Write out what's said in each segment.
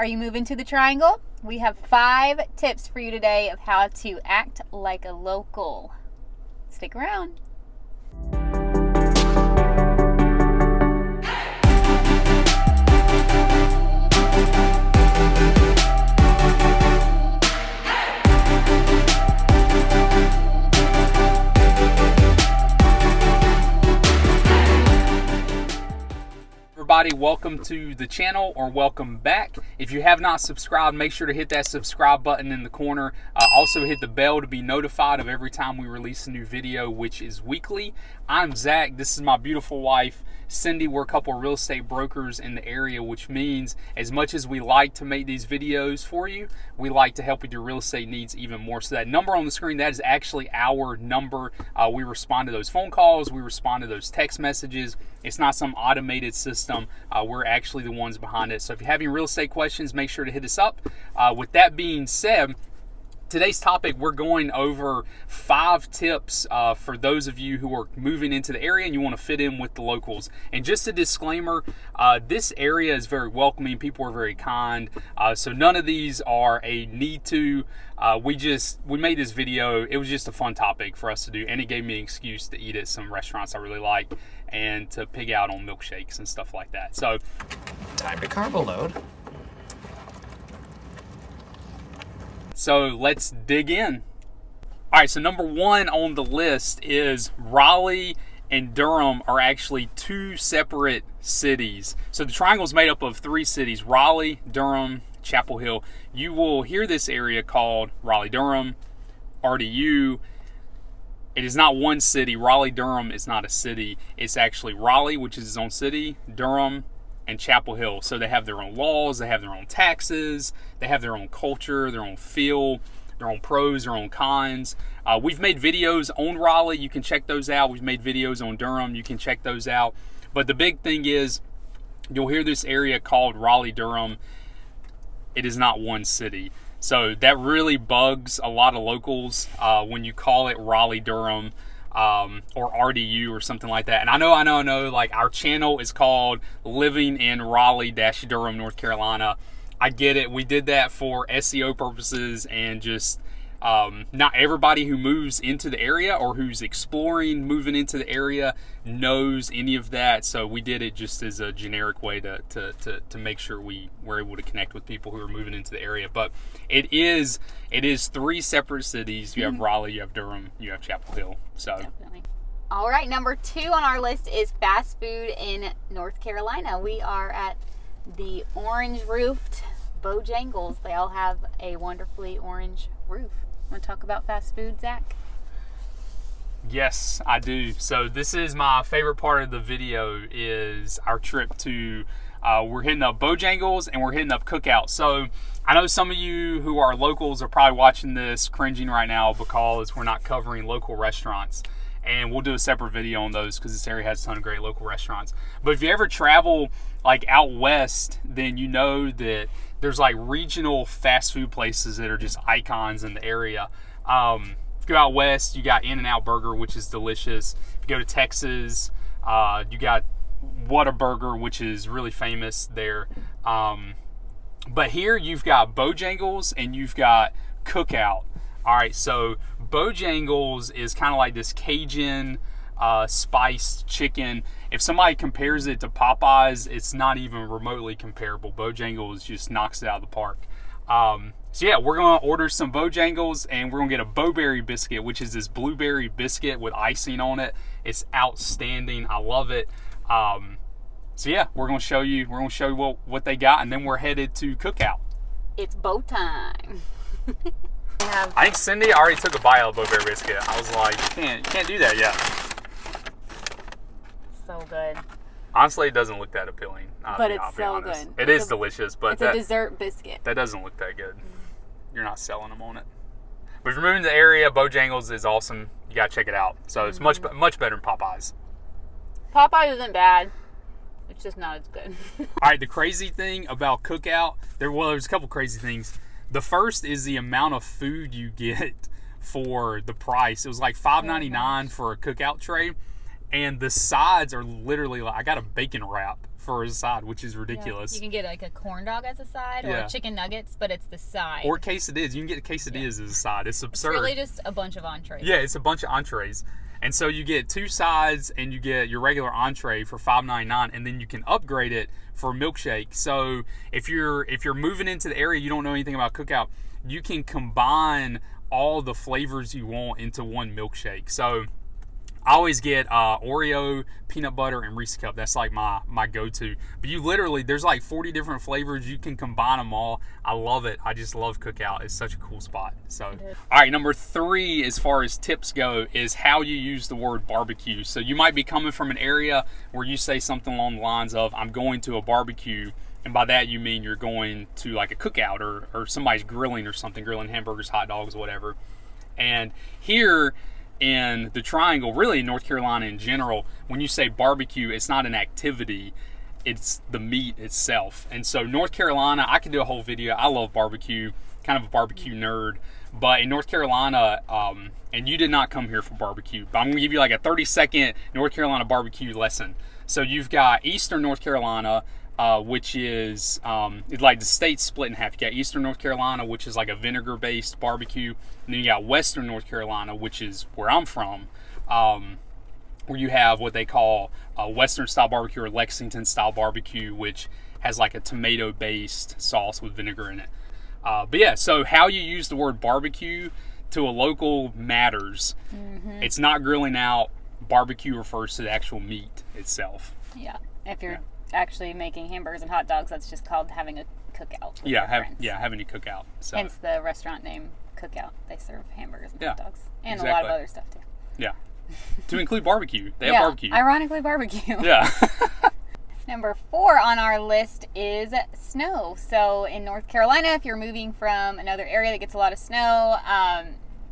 Are you moving to the Triangle? We have 5 tips for you today of how to act like a local. Stick around. Everybody, welcome to the channel, or welcome back. If you have not subscribed, make sure to hit that subscribe button in the corner. Also hit the bell to be notified of every time we release a new video, which is weekly. I'm Zach. This is my beautiful wife, Cindy. We're a couple of real estate brokers in the area, which means as much as we like to make these videos for you, we like to help with your real estate needs even more. So that number on the screen, that is actually our number. We respond to those phone calls. We respond to those text messages. It's not some automated system. We're actually the ones behind it. So if you have any real estate questions, make sure to hit us up. With that being said, today's topic, we're going over 5 tips for those of you who are moving into the area and you want to fit in with the locals. And just a disclaimer, this area is very welcoming. People are very kind. So none of these are a need to. We made this video. It was just a fun topic for us to do, and it gave me an excuse to eat at some restaurants I really like and to pig out on milkshakes and stuff like that. So, time to carbo load. So let's dig in. All right, so number 1 on the list is Raleigh and Durham are actually 2 separate cities. So the Triangle is made up of 3 cities: Raleigh, Durham, Chapel Hill. You will hear this area called Raleigh-Durham, RDU. It is not one city. Raleigh-Durham is not a city. It's actually Raleigh, which is its own city, Durham, and Chapel Hill. So they have their own laws, they have their own taxes, they have their own culture, their own feel, their own pros, their own cons. We've made videos on Raleigh. You can check those out. We've made videos on Durham. You can check those out. But the big thing is, you'll hear this area called Raleigh-Durham. It is not one city. So that really bugs a lot of locals when you call it Raleigh-Durham or RDU or something like that. And I know, like, our channel is called Living in Raleigh-Durham North Carolina. I get it. We did that for SEO purposes, and just not everybody who moves into the area or who's exploring moving into the area knows any of that. So we did it just as a generic way to make sure we were able to connect with people who are moving into the area. But it is 3 separate cities. You have Raleigh, you have Durham, you have Chapel Hill. So definitely. All right, number 2 on our list is fast food in North Carolina. We are at the orange roofed Bojangles. They all have a wonderfully orange roof. Want to talk about fast food, Zach? Yes, I do. So this is my favorite part of the video, is our trip to, we're hitting up Bojangles and we're hitting up Cookout. So I know some of you who are locals are probably watching this cringing right now because we're not covering local restaurants. And we'll do a separate video on those because this area has a ton of great local restaurants. But if you ever travel like out west, then you know that there's like regional fast food places that are just icons in the area. If you go out west, you got In-N-Out Burger, which is delicious. If you go to Texas, you got Whataburger, which is really famous there. But here you've got Bojangles and you've got Cookout. All right, so Bojangles is kind of like this Cajun spiced chicken. If somebody compares it to Popeyes, it's not even remotely comparable. Bojangles just knocks it out of the park. So yeah, we're gonna order some Bojangles and we're gonna get a Bowberry biscuit, which is this blueberry biscuit with icing on it. It's outstanding. I love it. So yeah, we're gonna show you what they got, and then we're headed to Cookout. It's bow time. I think Cindy already took a bite of the Bowberry biscuit. I was like, you can't do that yet. So good. Honestly, it doesn't look that appealing. But it's so good. It is delicious, but it's a dessert biscuit. That doesn't look that good. You're not selling them on it. But if you're moving to the area, Bojangles is awesome. You gotta check it out. So it's much better than Popeyes. Popeyes isn't bad. It's just not as good. All right, the crazy thing about Cookout, there's a couple crazy things. The first is the amount of food you get for the price. It was like $5.99 for a Cookout tray. And the sides are literally like, I got a bacon wrap for a side, which is Yeah. ridiculous. You can get like a corn dog as a side Yeah. or chicken nuggets, but it's the side. Or quesadillas. You can get quesadillas as a side. It's absurd. It's really just a bunch of entrees. Yeah, it's a bunch of entrees. And so you get 2 sides and you get your regular entree for $5.99, and then you can upgrade it for a milkshake. So if you're moving into the area, you don't know anything about cookout, you can combine all the flavors you want into one milkshake. So I always get Oreo, peanut butter, and Reese's Cup. That's like my go-to. But you literally, there's like 40 different flavors. You can combine them all. I love it. I just love Cookout. It's such a cool spot. So, all right, number 3 as far as tips go is how you use the word barbecue. So you might be coming from an area where you say something along the lines of, I'm going to a barbecue. And by that you mean you're going to like a cookout or somebody's grilling or something, grilling hamburgers, hot dogs, whatever. And here in the Triangle, really in North Carolina in general, when you say barbecue, it's not an activity, it's the meat itself. And so North Carolina, I could do a whole video. I love barbecue, kind of a barbecue nerd. But in North Carolina, and you did not come here for barbecue, but I'm going to give you like a 30-second North Carolina barbecue lesson. So you've got Eastern North Carolina, which is like the state's split in half. You got Eastern North Carolina, which is like a vinegar-based barbecue, and then you got Western North Carolina, which is where I'm from, where you have what they call Western-style barbecue or Lexington-style barbecue, which has like a tomato-based sauce with vinegar in it. But yeah, so how you use the word barbecue to a local matters. Mm-hmm. It's not grilling out. Barbecue refers to the actual meat itself. Yeah, if you're actually making hamburgers and hot dogs, that's just called having a cookout. Having a cookout. So. Hence the restaurant name Cookout. They serve hamburgers and hot dogs and exactly. a lot of other stuff too. Yeah, to include barbecue. They have barbecue. Ironically, barbecue. Yeah. Number 4 on our list is snow. So in North Carolina, if you're moving from another area that gets a lot of snow,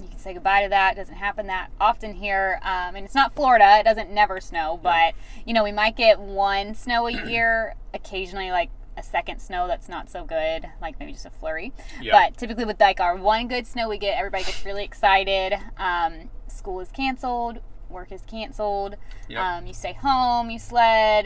you can say goodbye to that. It doesn't happen that often here. And it's not Florida. It doesn't never snow. But, we might get one snow a year, occasionally like a second snow that's not so good, like maybe just a flurry. Yeah. But typically with like our one good snow we get, everybody gets really excited. School is canceled. Work is canceled. Yep. You stay home, you sled.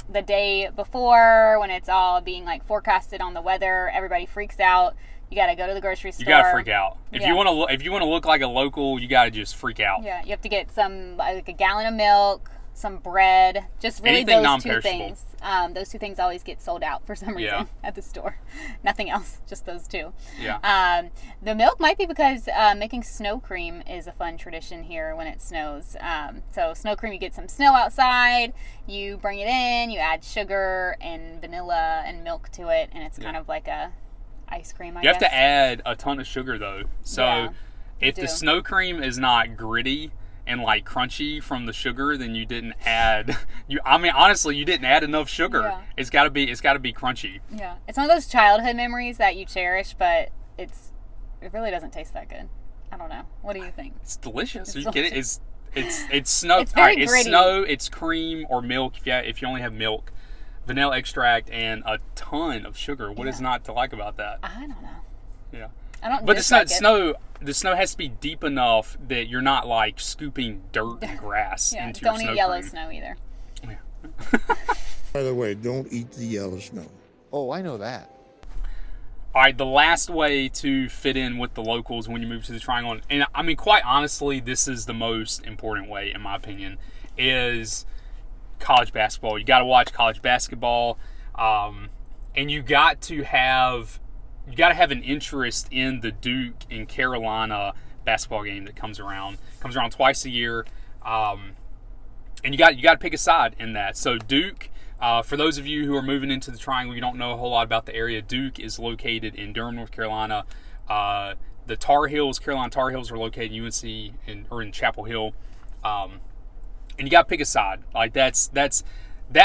The day before, when it's all being like forecasted on the weather, everybody freaks out. You got to go to the grocery store. You got to freak out. If you want to look like a local, you got to just freak out. Yeah, you have to get some like a gallon of milk, some bread, just really anything those 2 non-perishable. Things. Those 2 things always get sold out for some reason at the store. Nothing else, just those 2. Yeah. The milk might be because making snow cream is a fun tradition here when it snows. So snow cream, you get some snow outside, you bring it in, you add sugar and vanilla and milk to it, and it's kind of like a ice cream, I guess. You have to add a ton of sugar though. So if the snow cream is not gritty and like crunchy from the sugar, then you didn't add honestly you didn't add enough sugar. Yeah. It's got to be crunchy. Yeah. It's one of those childhood memories that you cherish, but it really doesn't taste that good. I don't know. What do you think? It's delicious. It's delicious. It's snow. It's very gritty. It's snow, it's cream or milk if you only have milk, vanilla extract, and a ton of sugar. What is not to like about that? I don't know. Yeah. I don't. But the snow has to be deep enough that you're not like scooping dirt and grass into your snow cream. Don't eat yellow snow either. Yeah. By the way, don't eat the yellow snow. Oh, I know that. All right, the last way to fit in with the locals when you move to the Triangle, and I mean, quite honestly, this is the most important way, in my opinion, is college basketball. You got to watch college basketball, and you got to have an interest in the Duke and Carolina basketball game that comes around twice a year, and you got to pick a side in that. So Duke, for those of you who are moving into the Triangle, you don't know a whole lot about the area. Duke is located in Durham, North Carolina. The Carolina Tar Heels, are located in UNC or in Chapel Hill, and you got to pick a side. Like that.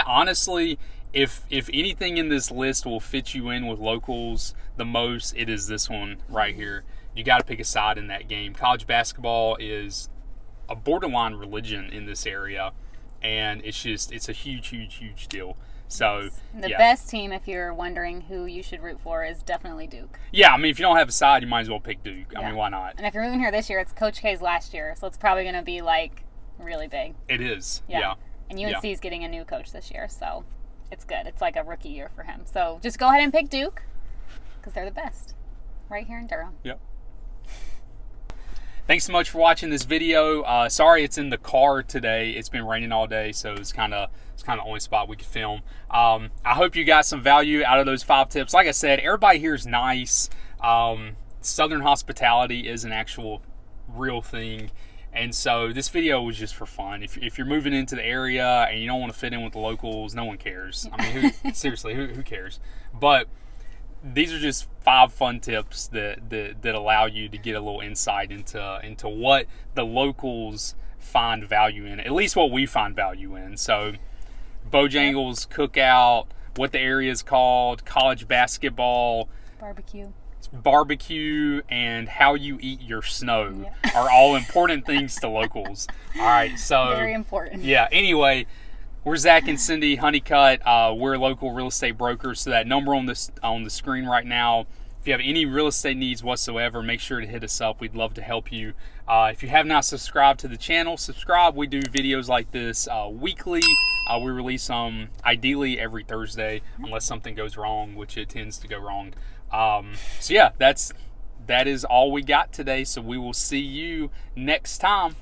Honestly, if anything in this list will fit you in with locals the most, it is this one right here. You got to pick a side in that game. College basketball is a borderline religion in this area, and it's a huge deal. So the best team, if you're wondering who you should root for, is definitely Duke. Yeah, I mean, if you don't have a side, you might as well pick Duke. I mean, why not? And if you're moving here this year, it's Coach K's last year, so it's probably going to be like really big. It is. Yeah. And UNC is getting a new coach this year, so it's good. It's like a rookie year for him. So just go ahead and pick Duke because they're the best right here in Durham. Yep. Thanks so much for watching this video. Sorry it's in the car today. It's been raining all day, so it's kind of the only spot we could film. I hope you got some value out of those 5 tips. Like I said, everybody here is nice. Southern hospitality is an actual real thing. And so this video was just for fun. If you're moving into the area and you don't want to fit in with the locals, no one cares. I mean, seriously, who cares? But these are just 5 fun tips that allow you to get a little insight into what the locals find value in, at least what we find value in. So Bojangles, cookout, what the area is called, college basketball, barbecue, and how you eat your snow are all important things to locals. All right, so very important. Yeah. Anyway, we're Zach and Cindi, Honeycutt. We're local real estate brokers. So that number on the screen right now. If you have any real estate needs whatsoever, make sure to hit us up. We'd love to help you. If you have not subscribed to the channel, subscribe. We do videos like this weekly. We release them ideally every Thursday, unless something goes wrong, which it tends to go wrong. So yeah, that is all we got today. So we will see you next time.